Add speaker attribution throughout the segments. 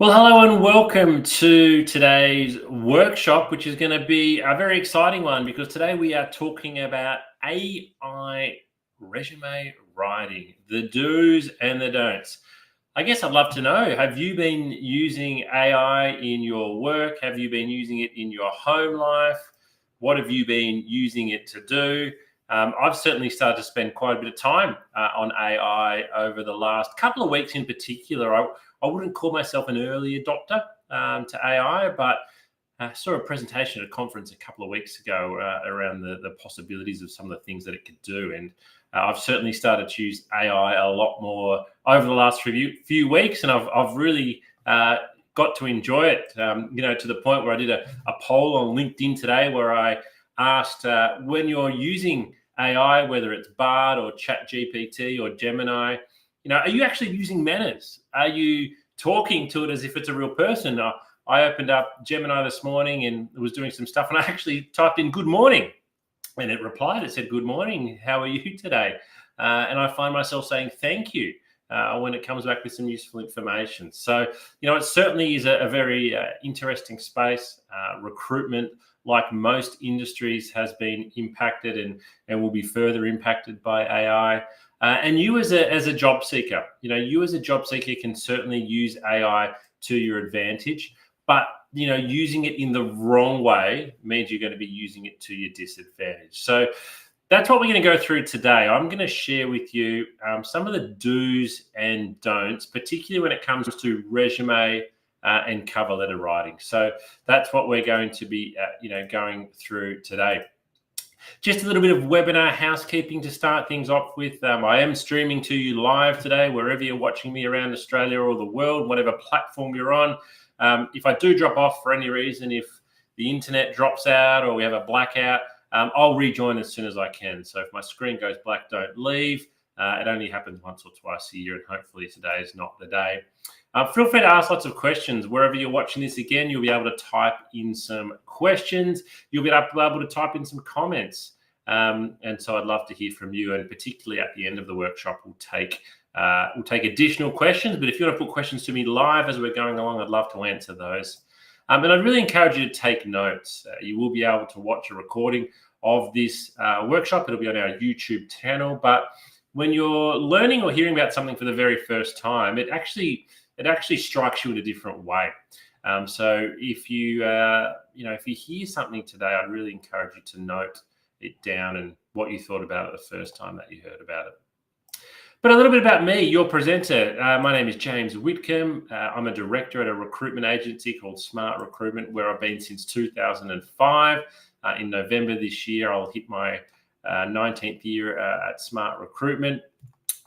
Speaker 1: Well, hello and welcome to today's workshop, which is going to be a very exciting one because today we are talking about AI resume writing, the do's and the don'ts. I guess I'd love to know, have you been using AI in your work? Have you been using it in your home life? What have you been using it to do? I've certainly started to spend quite a bit of time on AI over the last couple of weeks in particular. I wouldn't call myself an early adopter to AI, but I saw a presentation at a conference a couple of weeks ago around the possibilities of some of the things that it could do. And I've certainly started to use AI a lot more over the last few weeks, and I've really got to enjoy it, to the point where I did a poll on LinkedIn today where I asked when you're using AI, whether it's Bard or ChatGPT or Gemini, are you actually using manners? Are you talking to it as if it's a real person? I opened up Gemini this morning and was doing some stuff, and I actually typed in "good morning," and it replied. It said, "Good morning. How are you today?" And I find myself saying "thank you" when it comes back with some useful information. So, it certainly is a very interesting space. Recruitment, like most industries, has been impacted and will be further impacted by AI. And you as a job seeker, you as a job seeker can certainly use AI to your advantage, but using it in the wrong way means you're going to be using it to your disadvantage. So that's what we're going to go through today. I'm going to share with you some of the do's and don'ts, particularly when it comes to resume and cover letter writing. So that's what we're going to be, going through today. Just a little bit of webinar housekeeping to start things off with. I am streaming to you live today, wherever you're watching me around Australia or the world, whatever platform you're on. If I do drop off for any reason, if the internet drops out or we have a blackout, I'll rejoin as soon as I can. So if my screen goes black, don't leave. It only happens once or twice a year, and hopefully today is not the day. Feel free to ask lots of questions. Wherever you're watching this again, you'll be able to type in some questions. You'll be able to type in some comments. And so I'd love to hear from you. And particularly at the end of the workshop, we'll take additional questions. But if you want to put questions to me live as we're going along, I'd love to answer those. And I'd really encourage you to take notes. You will be able to watch a recording of this workshop. It'll be on our YouTube channel. But when you're learning or hearing about something for the very first time, it actually strikes you in a different way. So if you hear something today, I'd really encourage you to note it down and what you thought about it the first time that you heard about it. But a little bit about me, your presenter. My name is James Whitcomb. I'm a director at a recruitment agency called Smart Recruitment, where I've been since 2005. In November this year, I'll hit my 19th year at Smart Recruitment.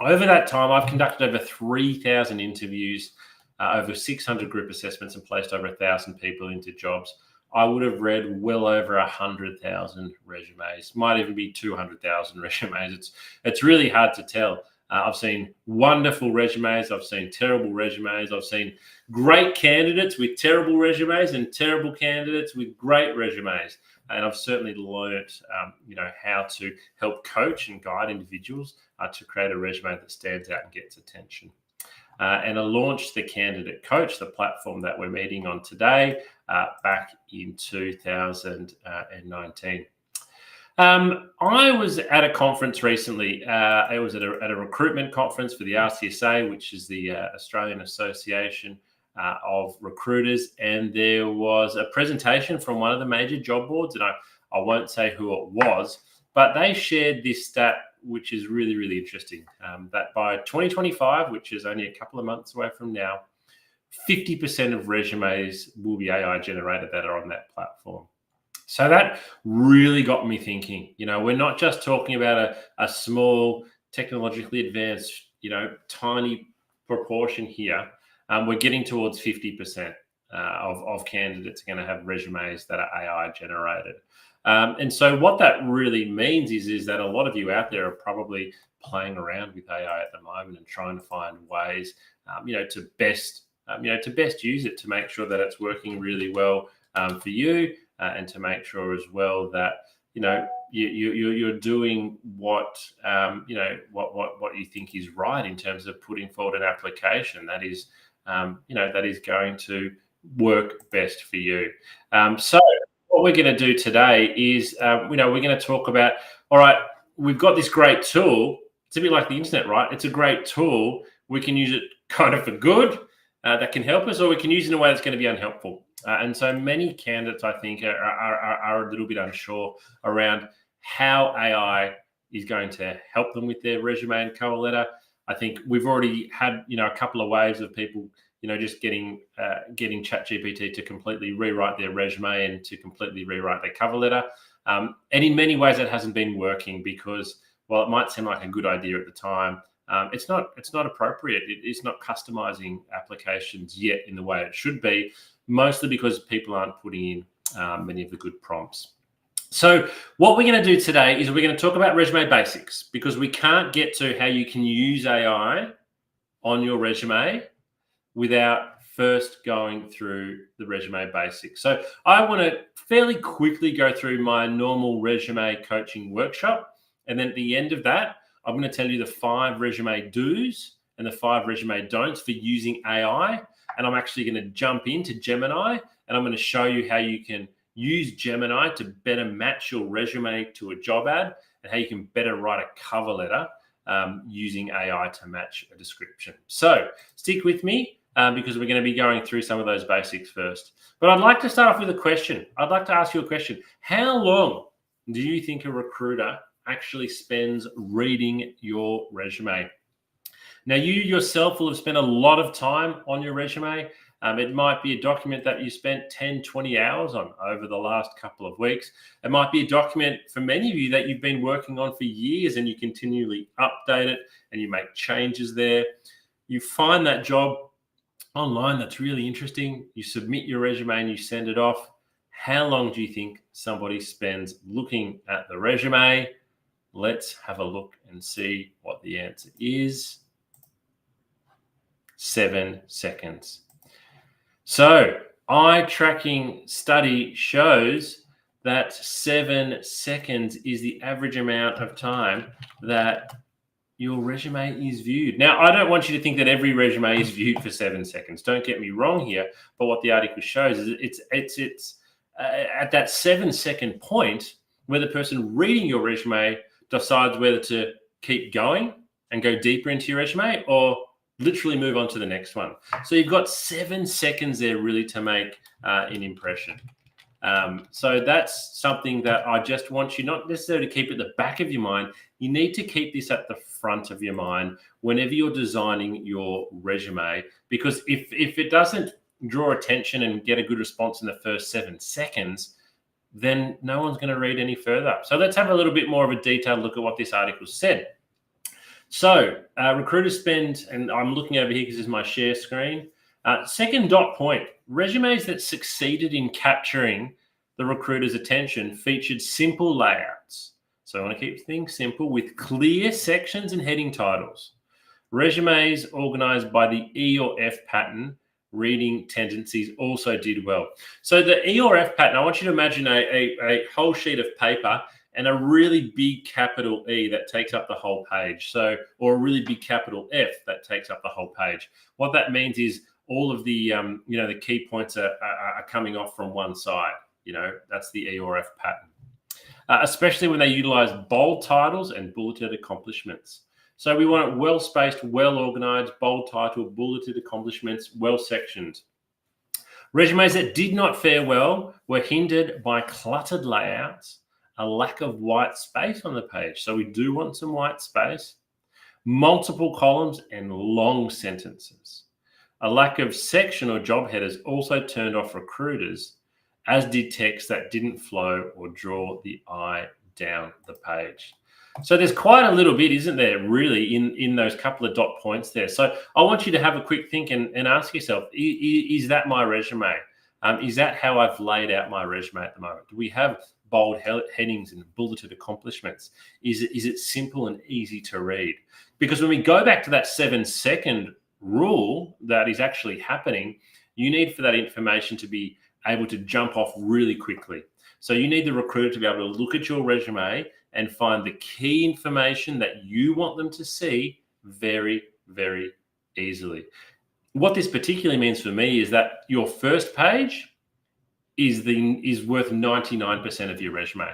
Speaker 1: Over that time, I've conducted over 3,000 interviews, over 600 group assessments, and placed over 1,000 people into jobs. I would have read well over 100,000 resumes, might even be 200,000 resumes. It's really hard to tell. I've seen wonderful resumes. I've seen terrible resumes. I've seen great candidates with terrible resumes and terrible candidates with great resumes. And I've certainly learned, how to help coach and guide individuals to create a resume that stands out and gets attention. And I launched the Candidate Coach, the platform that we're meeting on today, back in 2019. I was at a conference recently. I was at a recruitment conference for the RCSA, which is the Australian Association of Recruiters, and there was a presentation from one of the major job boards, and I won't say who it was, but they shared this stat, which is really, really interesting, that by 2025, which is only a couple of months away from now, 50% of resumes will be AI generated that are on that platform. So that really got me thinking. We're not just talking about a small, technologically advanced, tiny proportion here. We're getting towards 50% of candidates are going to have resumes that are AI generated. And so what that really means is that a lot of you out there are probably playing around with AI at the moment and trying to find ways, to best use it to make sure that it's working really well for you. And to make sure as well that you're doing what you think is right in terms of putting forward an application that is that is going to work best for you. So what we're going to do today is, we're going to talk about, all right, we've got this great tool. It's a bit like the internet, right? It's a great tool. We can use it kind of for good, that can help us, or we can use it in a way that's going to be unhelpful. And so many candidates, I think, are a little bit unsure around how AI is going to help them with their resume and cover letter. I think we've already had, a couple of waves of people, just getting ChatGPT to completely rewrite their resume and to completely rewrite their cover letter. And in many ways, that hasn't been working because, while it might seem like a good idea at the time, it's not appropriate. It's not customizing applications yet in the way it should be, mostly because people aren't putting in many of the good prompts. So what we're going to do today is we're going to talk about resume basics, because we can't get to how you can use AI on your resume without first going through the resume basics. So I want to fairly quickly go through my normal resume coaching workshop. And then at the end of that, I'm going to tell you the 5 resume do's and the 5 resume don'ts for using AI. And I'm actually going to jump into Gemini, and I'm going to show you how you can use Gemini to better match your resume to a job ad, and how you can better write a cover letter using AI to match a description. So stick with me because we're going to be going through some of those basics first. But I'd like to start off with a question. I'd like to ask you a question. How long do you think a recruiter actually spends reading your resume? Now, you yourself will have spent a lot of time on your resume. It might be a document that you spent 10, 20 hours on over the last couple of weeks. It might be a document for many of you that you've been working on for years, and you continually update it and you make changes there. You find that job online that's really interesting. You submit your resume and you send it off. How long do you think somebody spends looking at the resume? Let's have a look and see what the answer is. 7 seconds. So eye tracking study shows that 7 seconds is the average amount of time that your resume is viewed. Now, I don't want you to think that every resume is viewed for 7 seconds. Don't get me wrong here. But what the article shows is it's at that 7 second point where the person reading your resume decides whether to keep going and go deeper into your resume, or literally move on to the next one. So you've got 7 seconds there really to make an impression. So that's something that I just want you not necessarily to keep at the back of your mind. You need to keep this at the front of your mind whenever you're designing your resume, because if it doesn't draw attention and get a good response in the first 7 seconds, then no one's going to read any further. So let's have a little bit more of a detailed look at what this article said. So recruiters spend, and I'm looking over here because this is my share screen. Second dot point, resumes that succeeded in capturing the recruiter's attention featured simple layouts. So I want to keep things simple with clear sections and heading titles. Resumes organized by the E or F pattern reading tendencies also did well. So the E or F pattern, I want you to imagine a whole sheet of paper and a really big capital E that takes up the whole page. So, or a really big capital F that takes up the whole page. What that means is all of the, the key points are coming off from one side. That's the E or F pattern. Especially when they utilize bold titles and bulleted accomplishments. So we want it well spaced, well organized, bold title, bulleted accomplishments, well sectioned. Resumes that did not fare well were hindered by cluttered layouts, a lack of white space on the page. So we do want some white space, multiple columns and long sentences. A lack of section or job headers also turned off recruiters, as did text that didn't flow or draw the eye down the page. So there's quite a little bit, isn't there, really, in those couple of dot points there. So I want you to have a quick think and ask yourself, is that my resume? Is that how I've laid out my resume at the moment? Do we have bold headings and bulleted accomplishments? Is it simple and easy to read? Because when we go back to that 7 second rule that is actually happening, you need for that information to be able to jump off really quickly. So you need the recruiter to be able to look at your resume and find the key information that you want them to see very, very easily. what this particularly means for me is that your first page is worth 99% of your resume.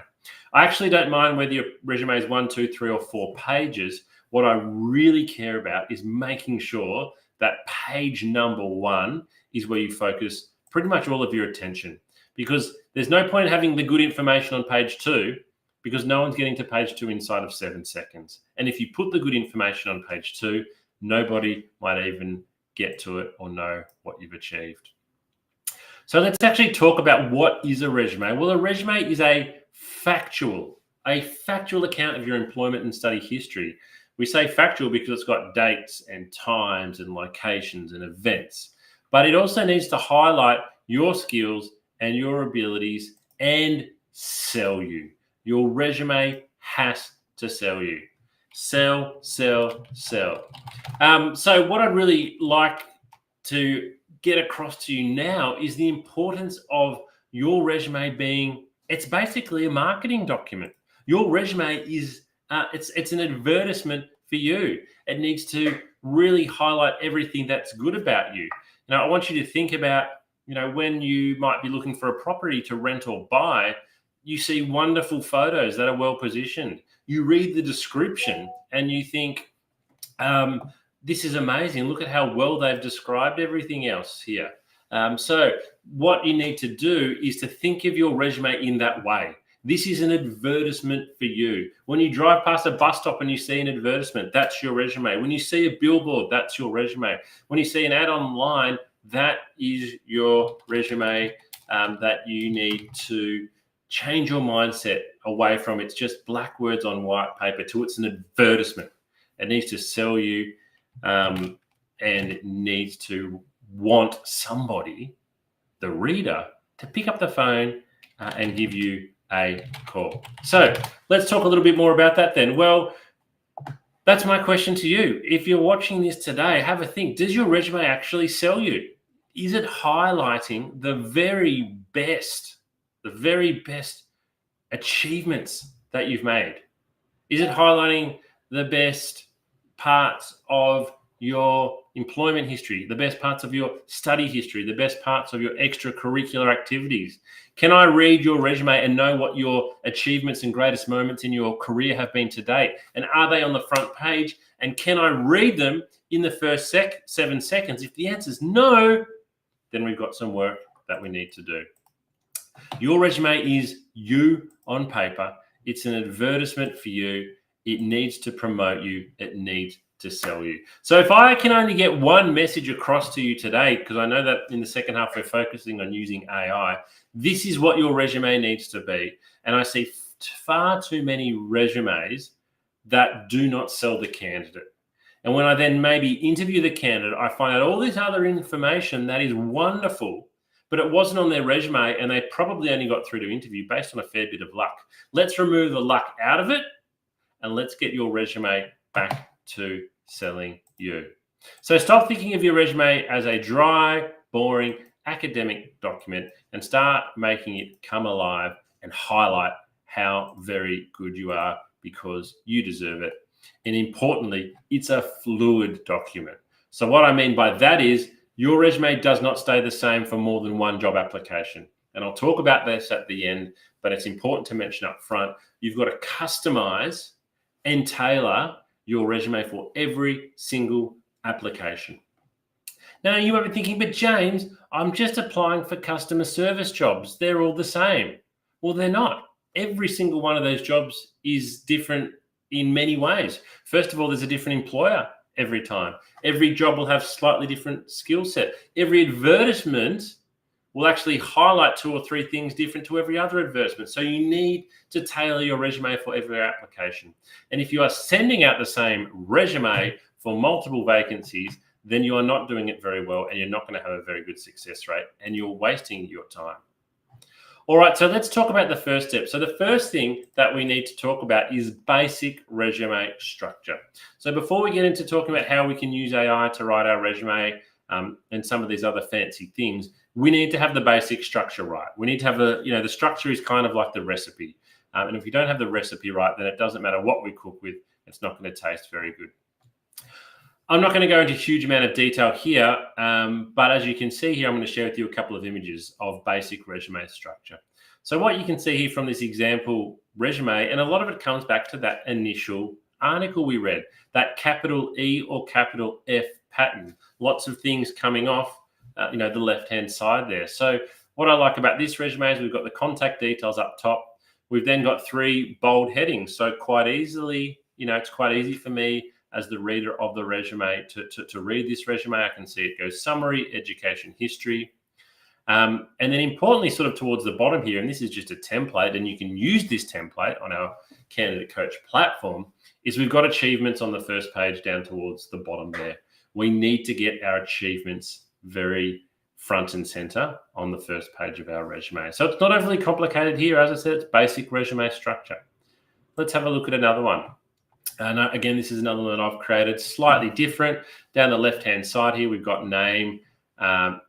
Speaker 1: I actually don't mind whether your resume is 1, 2, 3, or 4 pages. What I really care about is making sure that page number 1 is where you focus pretty much all of your attention, because there's no point in having the good information on page 2 because no one's getting to page 2 inside of 7 seconds. And if you put the good information on page 2, nobody might even get to it or know what you've achieved. So let's actually talk about what is a resume. Well, a resume is a factual account of your employment and study history. We say factual because it's got dates and times and locations and events, but it also needs to highlight your skills and your abilities and sell you. Your resume has to sell you. Sell, sell, sell. So what I'd really like to get across to you now is the importance of your resume being, it's basically a marketing document. Your resume is, it's an advertisement for you. It needs to really highlight everything that's good about you. Now, I want you to think about, when you might be looking for a property to rent or buy, you see wonderful photos that are well positioned. You read the description and you think, this is amazing. Look at how well they've described everything else here. So what you need to do is to think of your resume in that way. This is an advertisement for you. When you drive past a bus stop and you see an advertisement, that's your resume. When you see a billboard, that's your resume. When you see an ad online, that is your resume that you need to change your mindset away from it's just black words on white paper to it's an advertisement. It needs to sell you. And it needs to want somebody, the reader, to pick up the phone and give you a call. So let's talk a little bit more about that then. Well, that's my question to you. If you're watching this today, have a think. Does your resume actually sell you? Is it highlighting the very best achievements that you've made? Is it highlighting the best parts of your employment history, the best parts of your study history, the best parts of your extracurricular activities? Can I read your resume and know what your achievements and greatest moments in your career have been to date? And are they on the front page? And can I read them in the first 7 seconds? If the answer is no, then we've got some work that we need to do. Your resume is you on paper. It's an advertisement for you. It needs to promote you. It needs to sell you. So if I can only get one message across to you today, because I know that in the second half we're focusing on using AI, this is what your resume needs to be. And I see far too many resumes that do not sell the candidate. And when I then maybe interview the candidate, I find out all this other information that is wonderful, but it wasn't on their resume and they probably only got through to interview based on a fair bit of luck. Let's remove the luck out of it and let's get your resume back to selling you. So stop thinking of your resume as a dry, boring, academic document and start making it come alive and highlight how very good you are because you deserve it. And importantly, it's a fluid document. So what I mean by that is your resume does not stay the same for more than one job application. And I'll talk about this at the end, but it's important to mention up front, you've got to customize and tailor your resume for every single application. Now, you might be thinking, but James, I'm just applying for customer service jobs. They're all the same. Well, they're not. Every single one of those jobs is different in many ways. First of all, there's a different employer every time. Every job will have slightly different skill set. Every advertisement will actually highlight 2 or 3 things different to every other advertisement. So you need to tailor your resume for every application. And if you are sending out the same resume for multiple vacancies, then you are not doing it very well and you're not going to have a very good success rate and you're wasting your time. All right, so let's talk about the first step. So the first thing that we need to talk about is basic resume structure. So before we get into talking about how we can use AI to write our resume and some of these other fancy things, we need to have the basic structure right. We need to have the structure is kind of like the recipe. And if you don't have the recipe right, then it doesn't matter what we cook with, it's not going to taste very good. I'm not going to go into a huge amount of detail here, but as you can see here, I'm going to share with you a couple of images of basic resume structure. So what you can see here from this example resume, and a lot of it comes back to that initial article we read, that capital E or capital F pattern. Lots of things coming off, the left-hand side there. So what I like about this resume is we've got the contact details up top. We've then got 3 bold headings. So quite easily, it's quite easy for me as the reader of the resume to read this resume. I can see it goes summary, education history. And then importantly, sort of towards the bottom here, and this is just a template, and you can use this template on our Candidate Coach platform, is we've got achievements on the first page down towards the bottom there. We need to get our achievements very front and center on the first page of our resume. So it's not overly complicated here. As I said, it's basic resume structure. Let's have a look at another one. And again, this is another one that I've created, slightly different. Down the left-hand side here, we've got name,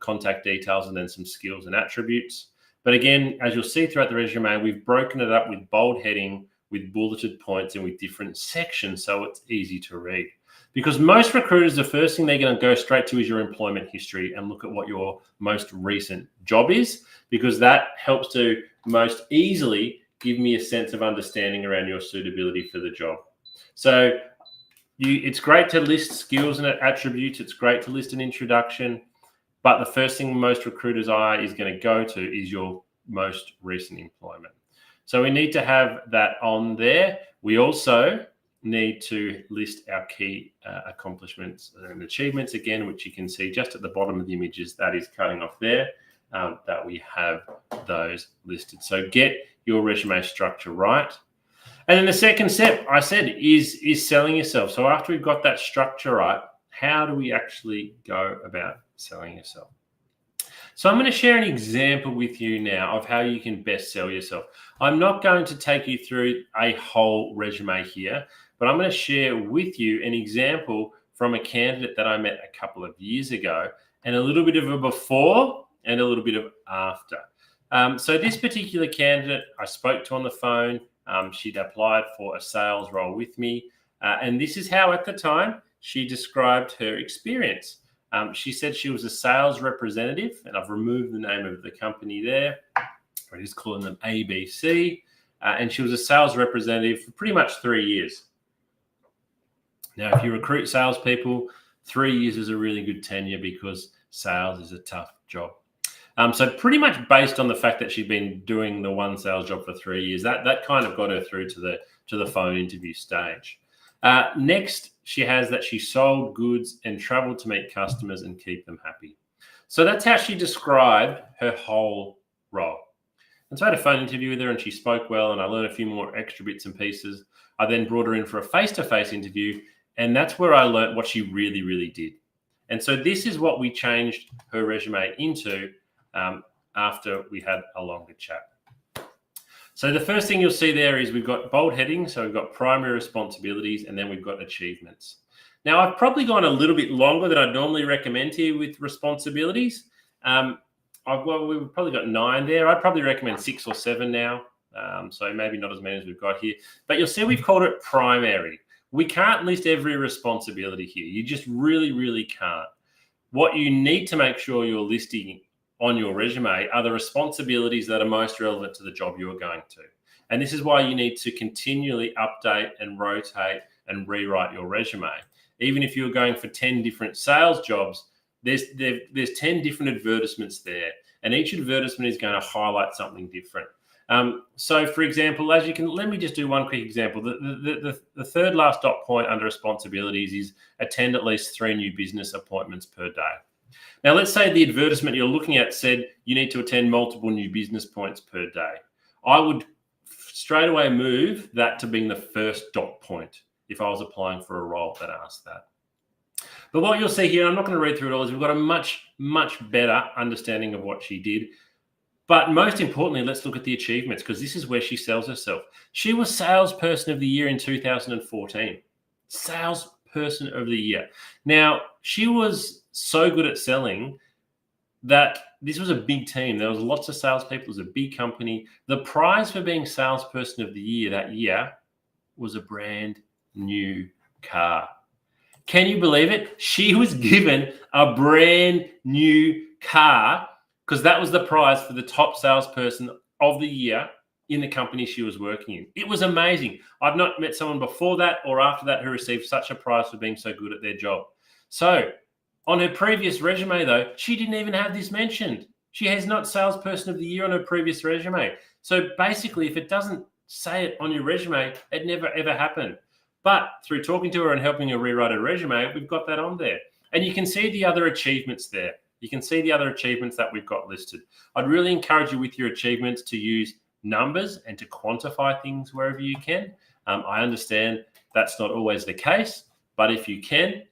Speaker 1: contact details, and then some skills and attributes. But again, as you'll see throughout the resume, we've broken it up with bold heading, with bulleted points, and with different sections, so it's easy to read. Because most recruiters, the first thing they're going to go straight to is your employment history and look at what your most recent job is, because that helps to most easily give me a sense of understanding around your suitability for the job. So it's great to list skills and attributes. It's great to list an introduction. But the first thing most recruiters' eye is going to go to is your most recent employment. So we need to have that on there. We also need to list our key accomplishments and achievements again, which you can see just at the bottom of the images. That is cutting off there, that we have those listed. So get your resume structure right. And then the second step, I said, is selling yourself. So after we've got that structure right, how do we actually go about selling yourself? So I'm going to share an example with you now of how you can best sell yourself. I'm not going to take you through a whole resume here, but I'm going to share with you an example from a candidate that I met a couple of years ago, and a little bit of a before and a little bit of after. So this particular candidate I spoke to on the phone. She'd applied for a sales role with me. And this is how, at the time, she described her experience. She said she was a sales representative, and I've removed the name of the company there. We're just calling them ABC. And she was a sales representative for pretty much 3 years. Now, if you recruit salespeople, 3 years is a really good tenure because sales is a tough job. So pretty much based on the fact that she'd been doing the one sales job for 3 years, that kind of got her through to the phone interview stage. Next, she has that she sold goods and traveled to meet customers and keep them happy. So that's how she described her whole role. And so I had a phone interview with her and she spoke well, and I learned a few more extra bits and pieces. I then brought her in for a face-to-face interview, and that's where I learned what she really, really did. And so this is what we changed her resume into after we had a longer chat. So the first thing you'll see there is we've got bold headings. So we've got primary responsibilities, and then we've got achievements. Now, I've probably gone a little bit longer than I'd normally recommend here with responsibilities. We've probably got 9 there. I'd probably recommend 6 or 7 now. So maybe not as many as we've got here. But you'll see we've called it primary. We can't list every responsibility here. You just really, really can't. What you need to make sure you're listing on your resume are the responsibilities that are most relevant to the job you are going to. And this is why you need to continually update and rotate and rewrite your resume. Even if you're going for 10 different sales jobs, there's 10 different advertisements there, and each advertisement is going to highlight something different. So, for example, let me just do one quick example. The third last dot point under responsibilities is attend at least 3 new business appointments per day. Now, let's say the advertisement you're looking at said you need to attend multiple new business points per day. I would straight away move that to being the first dot point if I was applying for a role that asked that. But what you'll see here, I'm not going to read through it all, is we've got a much, much better understanding of what she did. But most importantly, let's look at the achievements, because this is where she sells herself. She was Salesperson of the Year in 2014. Salesperson of the Year. Now, she was so good at selling that this was a big team. There was lots of salespeople. It was a big company. The prize for being Salesperson of the Year that year was a brand new car. Can you believe it? She was given a brand new car because that was the prize for the top salesperson of the year in the company she was working in. It was amazing. I've not met someone before that or after that who received such a prize for being so good at their job. So on her previous resume, though, she didn't even have this mentioned. She has not salesperson of the year on her previous resume. So basically, if it doesn't say it on your resume, it never, ever happened. But through talking to her and helping her rewrite her resume, we've got that on there. And you can see the other achievements there. You can see the other achievements that we've got listed. I'd really encourage you with your achievements to use numbers and to quantify things wherever you can. I understand that's not always the case, but if you can,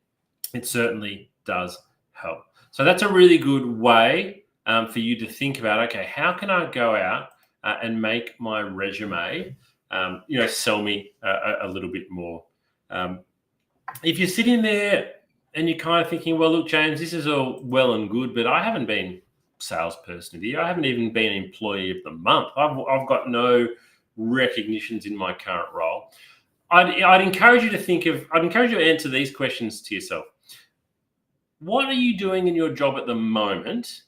Speaker 1: it certainly does help. So that's a really good way for you to think about, okay, how can I go out and make my resume, sell me a little bit more. If you're sitting there and you're kind of thinking, well, look, James, this is all well and good, but I haven't been salesperson of the year. I haven't even been employee of the month. I've got no recognitions in my current role. I'd encourage you to answer these questions to yourself. What are you doing in your job at the moment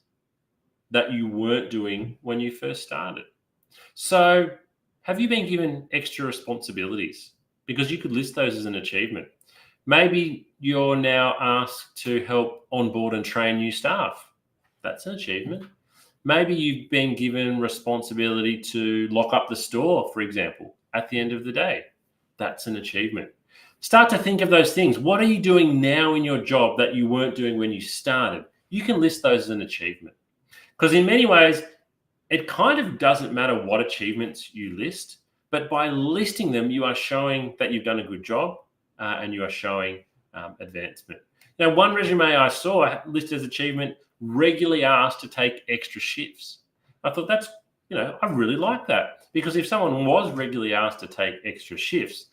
Speaker 1: that you weren't doing when you first started? So have you been given extra responsibilities? Because you could list those as an achievement. Maybe you're now asked to help onboard and train new staff. That's an achievement. Maybe you've been given responsibility to lock up the store, for example, at the end of the day. That's an achievement. Start to think of those things. What are you doing now in your job that you weren't doing when you started? You can list those as an achievement. Because in many ways, it kind of doesn't matter what achievements you list, but by listing them, you are showing that you've done a good job and you are showing advancement. Now, one resume I saw listed as achievement, regularly asked to take extra shifts. I thought I really like that, because if someone was regularly asked to take extra shifts,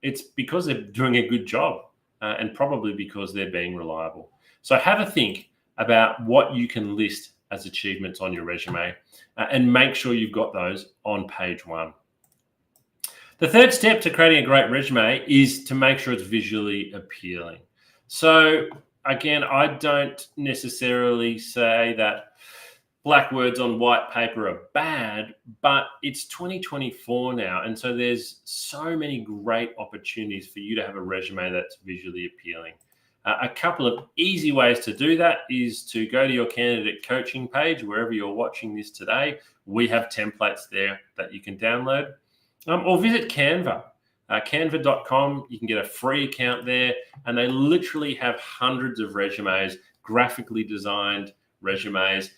Speaker 1: it's because they're doing a good job and probably because they're being reliable. So have a think about what you can list as achievements on your resume and make sure you've got those on page 1. The third step to creating a great resume is to make sure it's visually appealing. So again, I don't necessarily say that black words on white paper are bad, but it's 2024 now. And so there's so many great opportunities for you to have a resume that's visually appealing. A couple of easy ways to do that is to go to your candidate coaching page, wherever you're watching this today. We have templates there that you can download, or visit Canva. Canva.com, you can get a free account there, and they literally have hundreds of resumes, graphically designed resumes,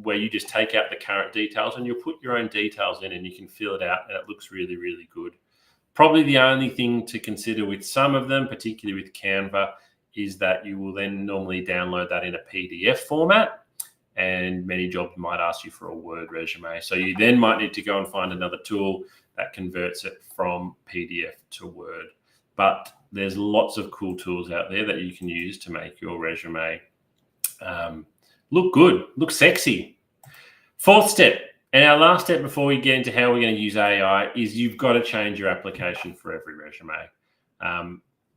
Speaker 1: where you just take out the current details and you'll put your own details in and you can fill it out, and it looks really, really good. Probably the only thing to consider with some of them, particularly with Canva, is that you will then normally download that in a PDF format, and many jobs might ask you for a Word resume. So you then might need to go and find another tool that converts it from PDF to Word. But there's lots of cool tools out there that you can use to make your resume look good, look sexy. Fourth step, and our last step before we get into how we're going to use AI, is you've got to change your application for every resume.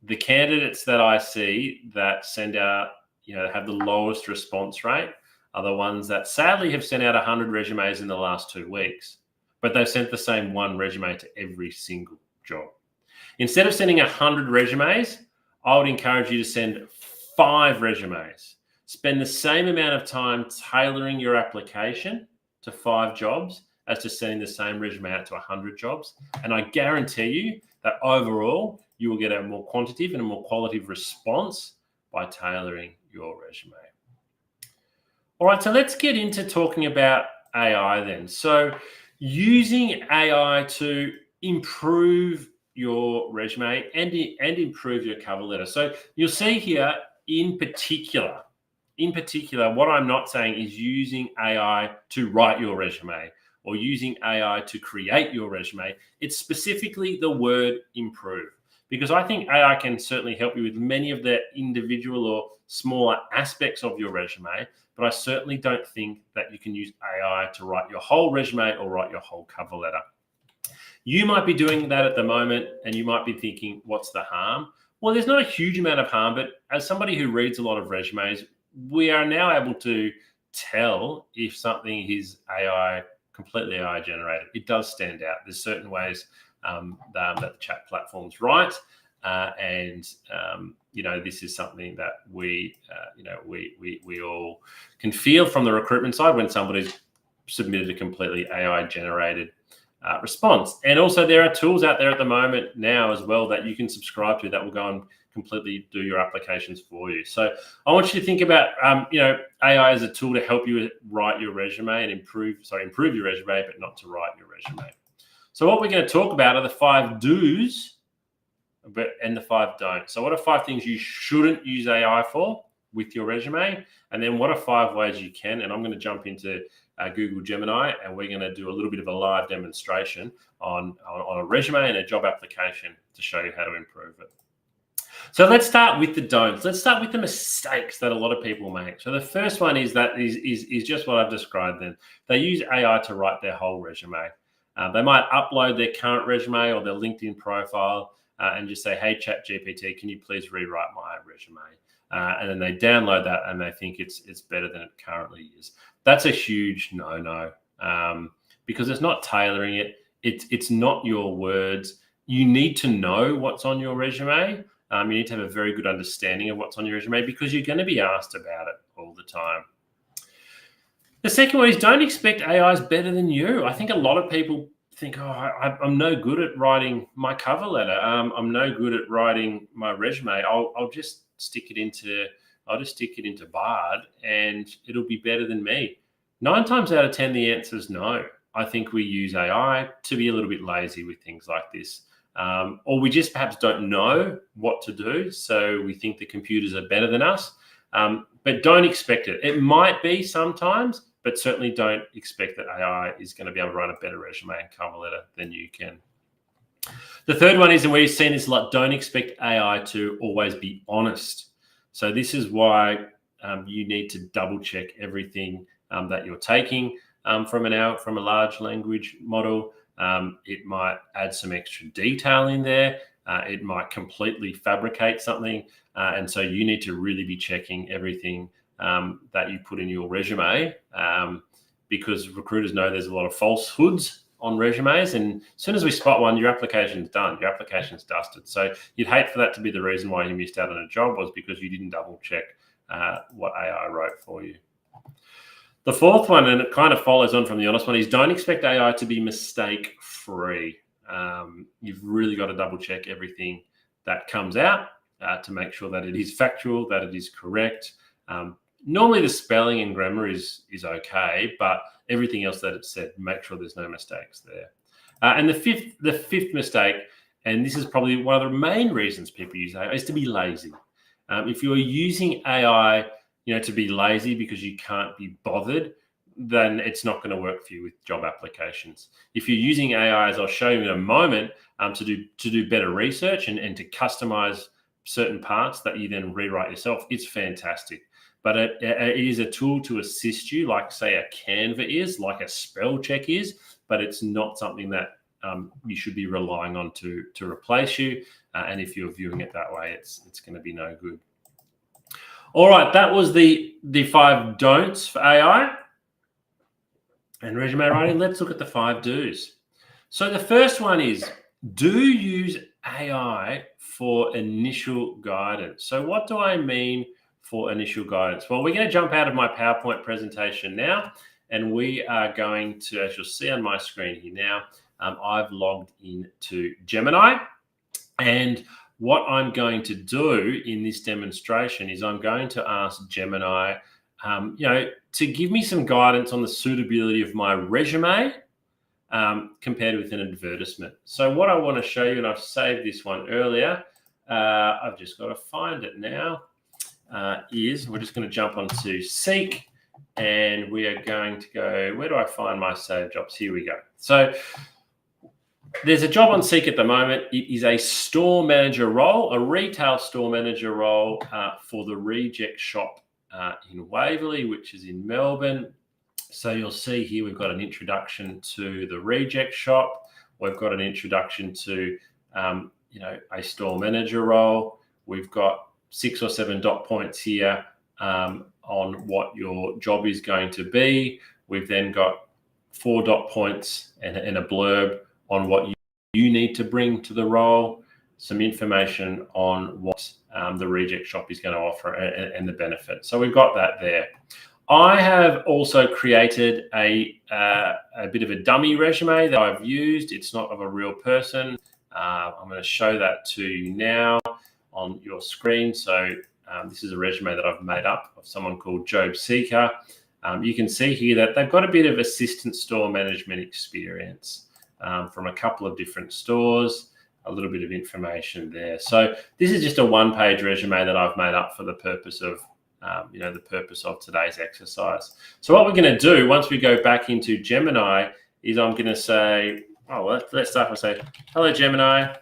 Speaker 1: The candidates that I see that send out, have the lowest response rate are the ones that sadly have sent out 100 resumes in the last 2 weeks, but they've sent the same one resume to every single job. Instead of sending 100 resumes, I would encourage you to send 5 resumes. Spend the same amount of time tailoring your application to 5 jobs as to sending the same resume out to 100 jobs. And I guarantee you that overall, you will get a more quantitative and a more qualitative response by tailoring your resume. All right, so let's get into talking about AI then. So using AI to improve your resume and improve your cover letter. So you'll see here in particular, what I'm not saying is using AI to write your resume or using AI to create your resume. It's specifically the word improve, because I think AI can certainly help you with many of the individual or smaller aspects of your resume, but I certainly don't think that you can use AI to write your whole resume or write your whole cover letter. You might be doing that at the moment and you might be thinking, what's the harm? Well, there's not a huge amount of harm, but as somebody who reads a lot of resumes, we are now able to tell if something is completely AI generated. It does stand out. There's certain ways that the chat platforms write, and this is something that we all can feel from the recruitment side when somebody's submitted a completely AI generated response. And also there are tools out there at the moment now as well that you can subscribe to that will go and completely do your applications for you. So I want you to think about, AI as a tool to help you write your resume and improve your resume, but not to write your resume. So what we're going to talk about are the 5 do's and the 5 don'ts. So what are 5 things you shouldn't use AI for with your resume? And then what are 5 ways you can? And I'm going to jump into Google Gemini, and we're going to do a little bit of a live demonstration on a resume and a job application to show you how to improve it. So let's start with the don'ts. Let's start with the mistakes that a lot of people make. So the first one is just what I've described then. They use AI to write their whole resume. They might upload their current resume or their LinkedIn profile and just say, hey, ChatGPT, can you please rewrite my resume? And then they download that and they think it's better than it currently is. That's a huge no-no because it's not tailoring it. It's not your words. You need to know what's on your resume. You need to have a very good understanding of what's on your resume because you're going to be asked about it all the time. The second one is don't expect AI is better than you. I think a lot of people think, I'm no good at writing my cover letter. I'm no good at writing my resume. I'll just stick it into Bard and it'll be better than me. 9 times out of 10, the answer is no. I think we use AI to be a little bit lazy with things like this. Or we just perhaps don't know what to do. So we think the computers are better than us, but don't expect it. It might be sometimes, but certainly don't expect that AI is going to be able to write a better resume and cover letter than you can. The third one is, and we've seen this a lot, don't expect AI to always be honest. So this is why you need to double check everything that you're taking from a large language model. It might add some extra detail in there. It might completely fabricate something. And so you need to really be checking everything that you put in your resume because recruiters know there's a lot of falsehoods on resumes. And as soon as we spot one, your application's done. Your application's dusted. So you'd hate for that to be the reason why you missed out on a job was because you didn't double check what AI wrote for you. The fourth one, and it kind of follows on from the honest one, is don't expect AI to be mistake-free. You've really got to double check everything that comes out to make sure that it is factual, that it is correct. Normally the spelling and grammar is okay, but everything else that it said, make sure there's no mistakes there. And the fifth mistake, and this is probably one of the main reasons people use AI, is to be lazy. If you're using AI, to be lazy because you can't be bothered, then it's not going to work for you with job applications. If you're using AI, as I'll show you in a moment, to do better research and to customize certain parts that you then rewrite yourself, it's fantastic. But it is a tool to assist you, like say a Canva is, like a spell check is, but it's not something that you should be relying on to replace you. And if you're viewing it that way, it's going to be no good. All right, that was the 5 don'ts for AI and resume writing. Let's look at the 5 do's. So the first one is, do use AI for initial guidance. So what do I mean for initial guidance? Well, we're going to jump out of my PowerPoint presentation now, and we are going to, as you'll see on my screen here now, I've logged into Gemini, and what I'm going to do in this demonstration is I'm going to ask Gemini, to give me some guidance on the suitability of my resume compared with an advertisement. So what I want to show you, and I've saved this one earlier, I've just got to find it now, is we're just going to jump onto Seek, and we are going to go, where do I find my saved jobs? Here we go. So there's a job on Seek at the moment. It is a store manager role, a retail store manager role for the Reject Shop in Waverley, which is in Melbourne. So you'll see here we've got an introduction to the Reject Shop. We've got an introduction to, a store manager role. We've got 6 or 7 dot points here on what your job is going to be. We've then got 4 dot points and a blurb on what you need to bring to the role, some information on what the Reject Shop is going to offer and the benefit. So we've got that there. I have also created a bit of a dummy resume that I've used. It's not of a real person. I'm going to show that to you now on your screen. So this is a resume that I've made up of someone called Job Seeker. You can see here that they've got a bit of assistant store management experience from a couple of different stores, a little bit of information there. So this is just a one-page resume that I've made up for the purpose of the purpose of today's exercise. So what we're going to do once we go back into Gemini is I'm going to say, let's start by saying, hello, Gemini.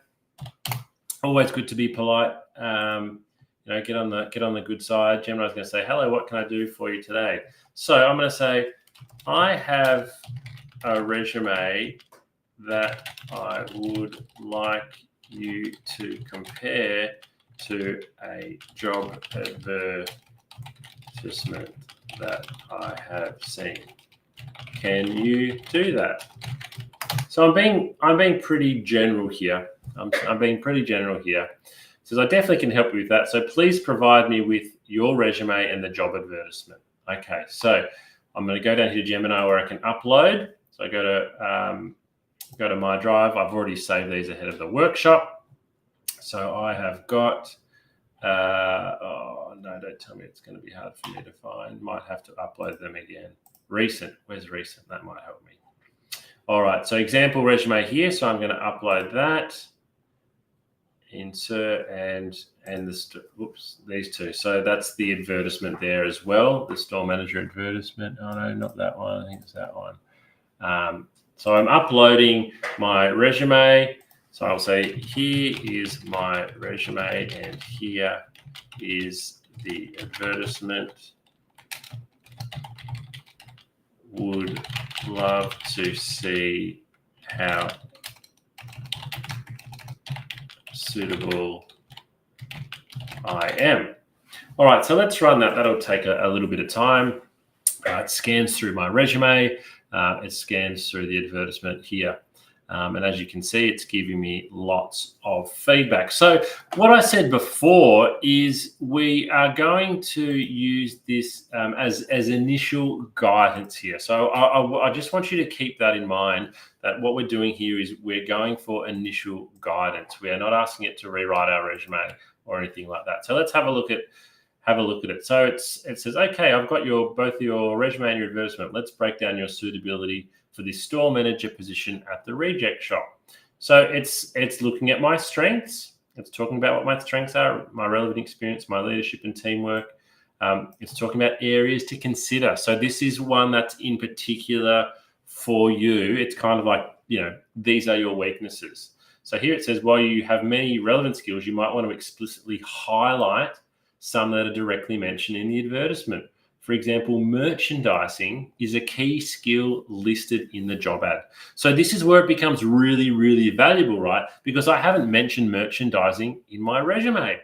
Speaker 1: Always good to be polite. Get on the good side. Gemini's going to say, hello, what can I do for you today? So I'm going to say, I have a resume that I would like you to compare to a job advertisement that I have seen. Can you do that? So I'm being pretty general here. I'm being pretty general here. Says I definitely can help you with that. So please provide me with your resume and the job advertisement. Okay, so I'm going to go down here to Gemini where I can upload. So I go to my drive. I've already saved these ahead of the workshop. So I have got. No, don't tell me it's going to be hard for me to find. Might have to upload them again. Recent. Where's recent? That might help me. All right. So example resume here. So I'm going to upload that. Insert and these two. So that's the advertisement there as well. The store manager advertisement. Oh no, not that one. I think it's that one. So I'm uploading my resume. So I'll say, here is my resume and here is the advertisement. Would love to see how suitable I am. All right, so let's run that. That'll take a little bit of time. It scans through my resume. It scans through the advertisement here. And as you can see, it's giving me lots of feedback. So what I said before is we are going to use this as initial guidance here. So I just want you to keep that in mind, that what we're doing here is we're going for initial guidance. We are not asking it to rewrite our resume or anything like that. So let's have a look at it. So it says, okay, I've got both your resume and your advertisement. Let's break down your suitability for this store manager position at the Reject Shop. So it's looking at my strengths. It's talking about what my strengths are, my relevant experience, my leadership and teamwork. It's talking about areas to consider. So this is one that's in particular for you. It's kind of like, these are your weaknesses. So here it says, while you have many relevant skills, you might want to explicitly highlight some that are directly mentioned in the advertisement. For example, merchandising is a key skill listed in the job ad. So this is where it becomes really, really valuable, right? Because I haven't mentioned merchandising in my resume.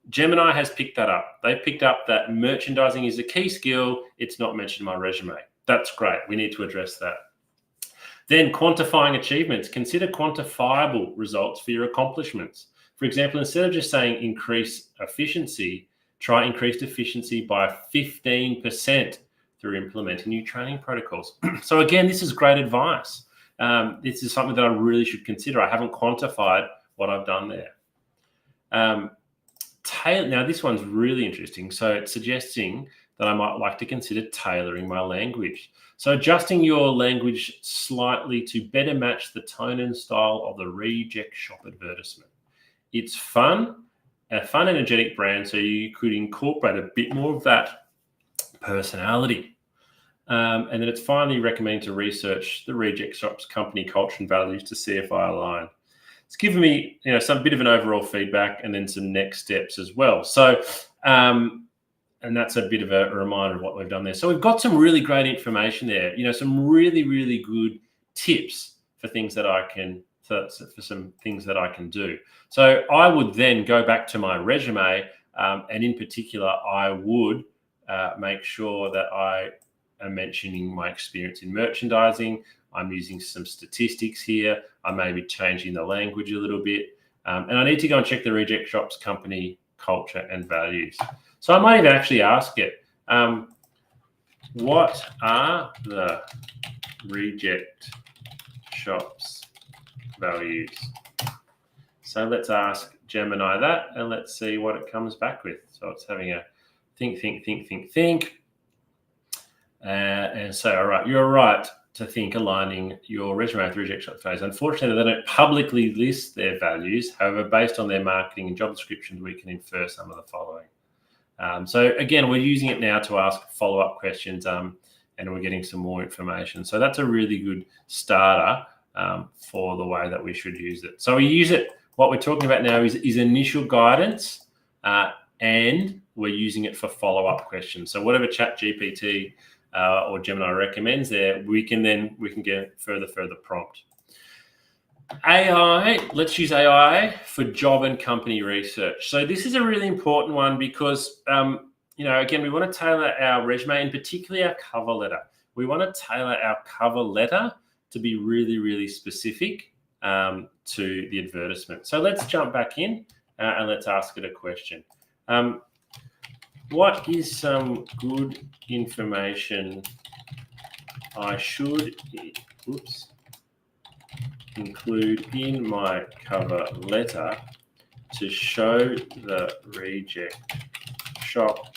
Speaker 1: Gemini has picked that up. They picked up that merchandising is a key skill. It's not mentioned in my resume. That's great. We need to address that. Then quantifying achievements. Consider quantifiable results for your accomplishments. For example, instead of just saying increase efficiency, try increased efficiency by 15% through implementing new training protocols. So again, this is great advice. This is something that I really should consider. I haven't quantified what I've done there. Now, this one's really interesting. So it's suggesting that I might like to consider tailoring my language. So adjusting your language slightly to better match the tone and style of the Reject Shop advertisement. It's fun, a fun, energetic brand, so you could incorporate a bit more of that personality. And then it's finally recommending to research the Reject Shop's company culture and values to see if I align. It's given me, some bit of an overall feedback and then some next steps as well. So, and that's a bit of a reminder of what we've done there. So we've got some really great information there, some really, really good tips for things that I can for some things that I can do. So I would then go back to my resume, and in particular, I would make sure that I am mentioning my experience in merchandising. I'm using some statistics here. I may be changing the language a little bit. And I need to go and check the Reject Shop's company culture and values. So I might even actually ask it, what are the Reject Shop's values? So let's ask Gemini that, and let's see what it comes back with. So it's having a think. And so, all right, you're right to think aligning your resume with Reject Shop's values. Unfortunately, they don't publicly list their values. However, based on their marketing and job descriptions, we can infer some of the following. So again, we're using it now to ask follow-up questions, and we're getting some more information. So that's a really good starter for the way that we should use it. So we use it. What we're talking about now is initial guidance, and we're using it for follow-up questions. So whatever ChatGPT or Gemini recommends there, we can get further prompt. AI, let's use AI for job and company research. So this is a really important one because, again, we want to tailor our resume, and particularly our cover letter. We want to tailor our cover letter to be really, really specific to the advertisement. So let's jump back in and let's ask it a question. What is some good information I should include in my cover letter to show the Reject Shop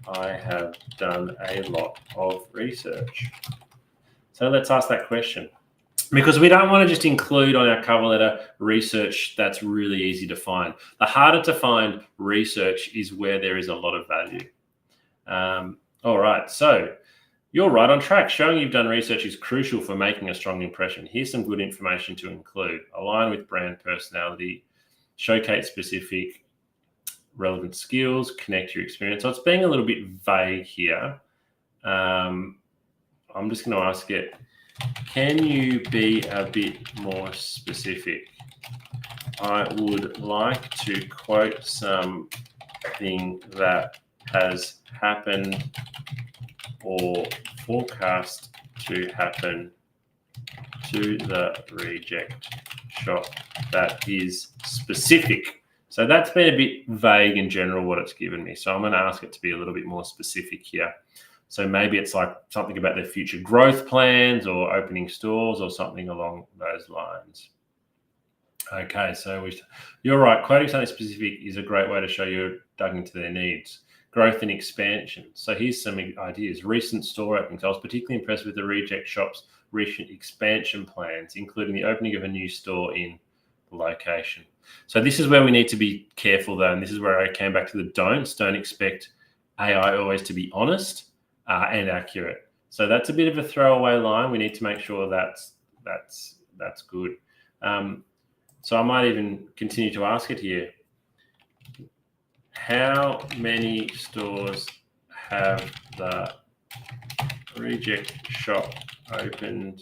Speaker 1: I have done a lot of research? So let's ask that question, because we don't want to just include on our cover letter research that's really easy to find. The harder to find research is where there is a lot of value. All right, so you're right on track. Showing you've done research is crucial for making a strong impression. Here's some good information to include. Align with brand personality, showcase specific relevant skills, connect your experience. So it's being a little bit vague here. I'm just going to ask it, can you be a bit more specific? I would like to quote something that has happened or forecast to happen to the Reject Shop that is specific. So that's been a bit vague in general what it's given me. So I'm going to ask it to be a little bit more specific here. So maybe it's like something about their future growth plans or opening stores or something along those lines. Okay, so you're right. Quoting something specific is a great way to show you're dug into their needs. Growth and expansion. So here's some ideas. Recent store openings. I was particularly impressed with the Reject Shop's recent expansion plans, including the opening of a new store in the location. So this is where we need to be careful, though, and this is where I came back to the don'ts. Don't expect AI always to be honest and accurate. So that's a bit of a throwaway line. We need to make sure that's good. So I might even continue to ask it here. How many stores have the Reject Shop opened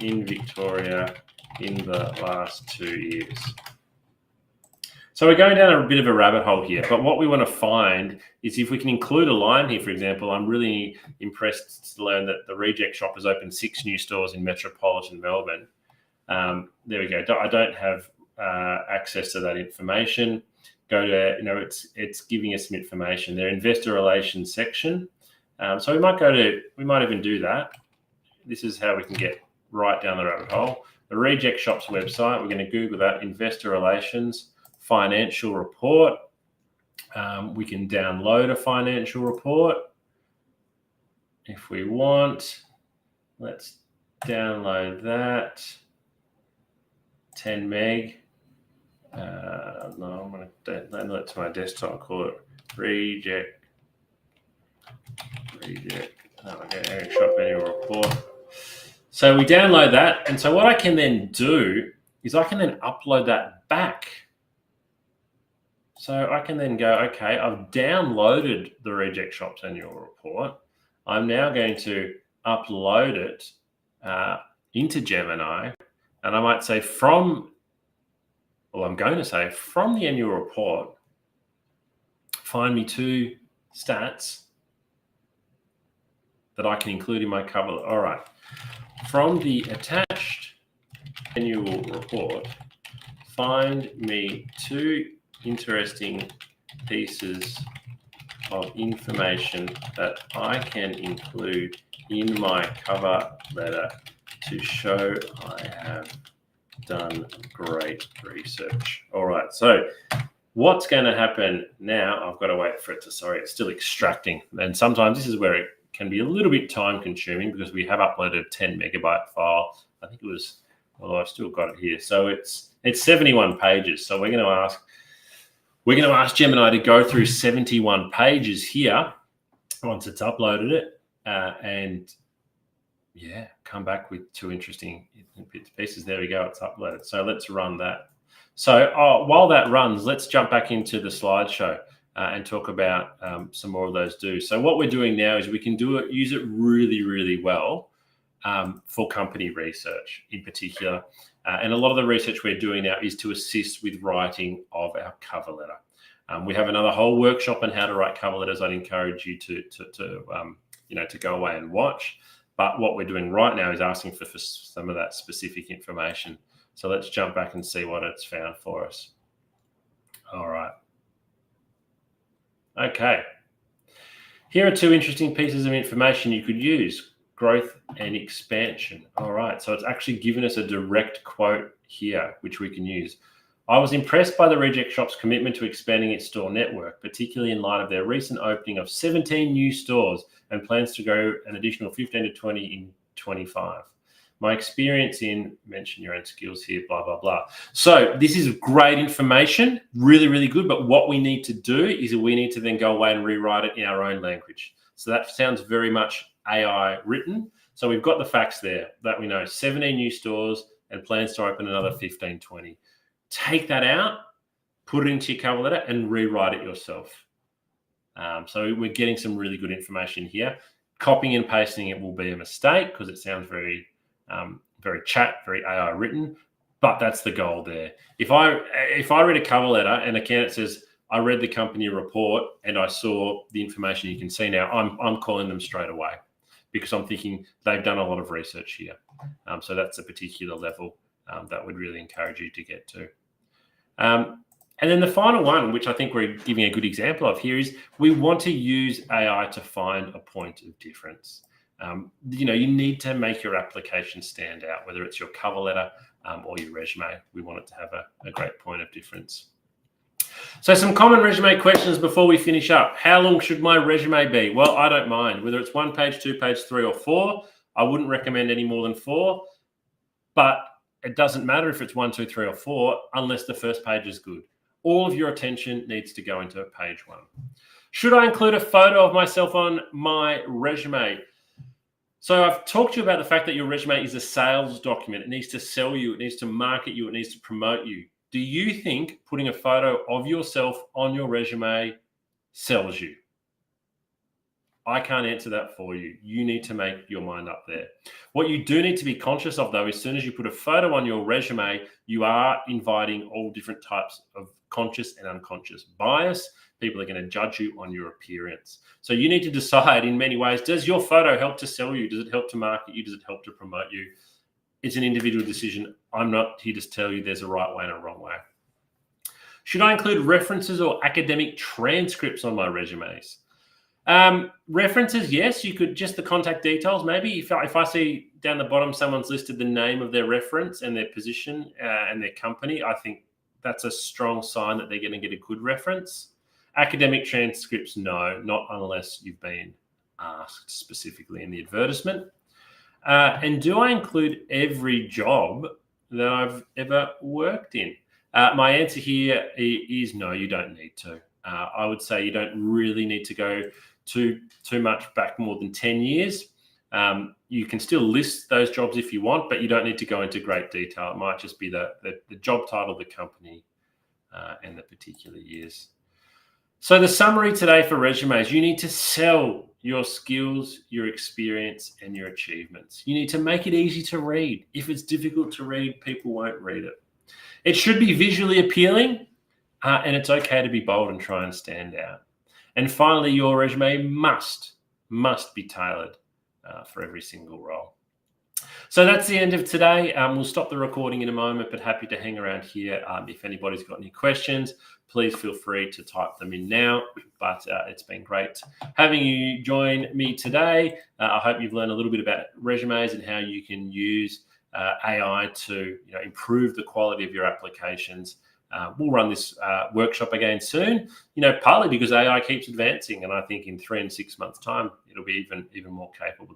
Speaker 1: in Victoria in the last 2 years? So we're going down a bit of a rabbit hole here, but what we want to find is if we can include a line here. For example, I'm really impressed to learn that the Reject Shop has opened 6 new stores in metropolitan Melbourne. There we go. I don't have access to that information. Go to, it's giving us some information. Their investor relations section. So we might even do that. This is how we can get right down the rabbit hole. The Reject Shop's website, we're going to Google that, investor relations, financial report. We can download a financial report if we want. Let's download that. 10 meg. No, I'm going to download it to my desktop and call it Reject Shop Annual Report. So we download that, and so what I can then do is I can then upload that back. So I can then go, okay, I've downloaded the Reject Shop's annual report. I'm now going to upload it into Gemini, And I might say I'm going to say from the annual report, find me 2 stats that I can include in my cover. All right. From the attached annual report, find me 2 interesting pieces of information that I can include in my cover letter to show I have done great research. All right, so what's going to happen now? I've got to wait for it to, it's still extracting. And sometimes this is where it can be a little bit time consuming because we have uploaded a 10 megabyte file. I think it was, although I've still got it here. So it's 71 pages. So we're going to ask Gemini to go through 71 pages here once it's uploaded it, and yeah, come back with 2 interesting pieces. There we go, it's uploaded. So let's run that. So while that runs, let's jump back into the slideshow and talk about some more of those do's. So what we're doing now is we can use it really, really well for company research in particular. And a lot of the research we're doing now is to assist with writing of our cover letter. We have another whole workshop on how to write cover letters. I'd encourage you to go away and watch. But what we're doing right now is asking for some of that specific information. So let's jump back and see what it's found for us. All right. Okay. Here are 2 interesting pieces of information you could use: growth and expansion. All right. So it's actually given us a direct quote here, which we can use. I was impressed by the Reject Shop's commitment to expanding its store network, particularly in light of their recent opening of 17 new stores and plans to go an additional 15 to 20 in 25. My experience in, mention your own skills here, blah, blah, blah. So this is great information, really, really good. But what we need to do is we need to then go away and rewrite it in our own language. So that sounds very much AI written. So we've got the facts there that we know 17 new stores and plans to open another 15, 20. Take that out, put it into your cover letter and rewrite it yourself. So we're getting some really good information here. Copying and pasting it will be a mistake because it sounds very very AI written, but that's the goal there. If I read a cover letter and a candidate says, I read the company report and I saw the information you can see now, I'm calling them straight away because I'm thinking they've done a lot of research here. So that's a particular level that would really encourage you to get to. And then the final one, which I think we're giving a good example of here, is we want to use AI to find a point of difference. You need to make your application stand out, whether it's your cover letter or your resume. We want it to have a great point of difference. So some common resume questions before we finish up. How long should my resume be? Well, I don't mind. Whether it's 1 page, 2 page, 3 or 4, I wouldn't recommend any more than 4. But it doesn't matter if it's 1, 2, 3 or 4 unless the first page is good. All of your attention needs to go into page 1. Should I include a photo of myself on my resume? So I've talked to you about the fact that your resume is a sales document. It needs to sell you. It needs to market you. It needs to promote you. Do you think putting a photo of yourself on your resume sells you? I can't answer that for you. You need to make your mind up there. What you do need to be conscious of, though, as soon as you put a photo on your resume, you are inviting all different types of conscious and unconscious bias. People are going to judge you on your appearance. So you need to decide in many ways, does your photo help to sell you? Does it help to market you? Does it help to promote you? It's an individual decision. I'm not here to tell you there's a right way and a wrong way. Should I include references or academic transcripts on my resumes? References, yes. You could just the contact details. Maybe if I see down the bottom someone's listed the name of their reference and their position and their company, I think that's a strong sign that they're going to get a good reference. Academic transcripts, no, not unless you've been asked specifically in the advertisement. And do I include every job that I've ever worked in? My answer here is no, you don't need to. I would say you don't really need to go too much back more than 10 years. You can still list those jobs if you want, but you don't need to go into great detail. It might just be the job title, the company, and the particular years. So the summary today for resumes, you need to sell your skills, your experience, and your achievements. You need to make it easy to read. If it's difficult to read, people won't read it. It should be visually appealing, and it's okay to be bold and try and stand out. And finally, your resume must be tailored for every single role. So that's the end of today. We'll stop the recording in a moment, but happy to hang around here. If anybody's got any questions, please feel free to type them in now. But it's been great having you join me today. I hope you've learned a little bit about resumes and how you can use AI to improve the quality of your applications. We'll run this workshop again soon, partly because AI keeps advancing, and I think in 3 and 6 months' time, it'll be even more capable.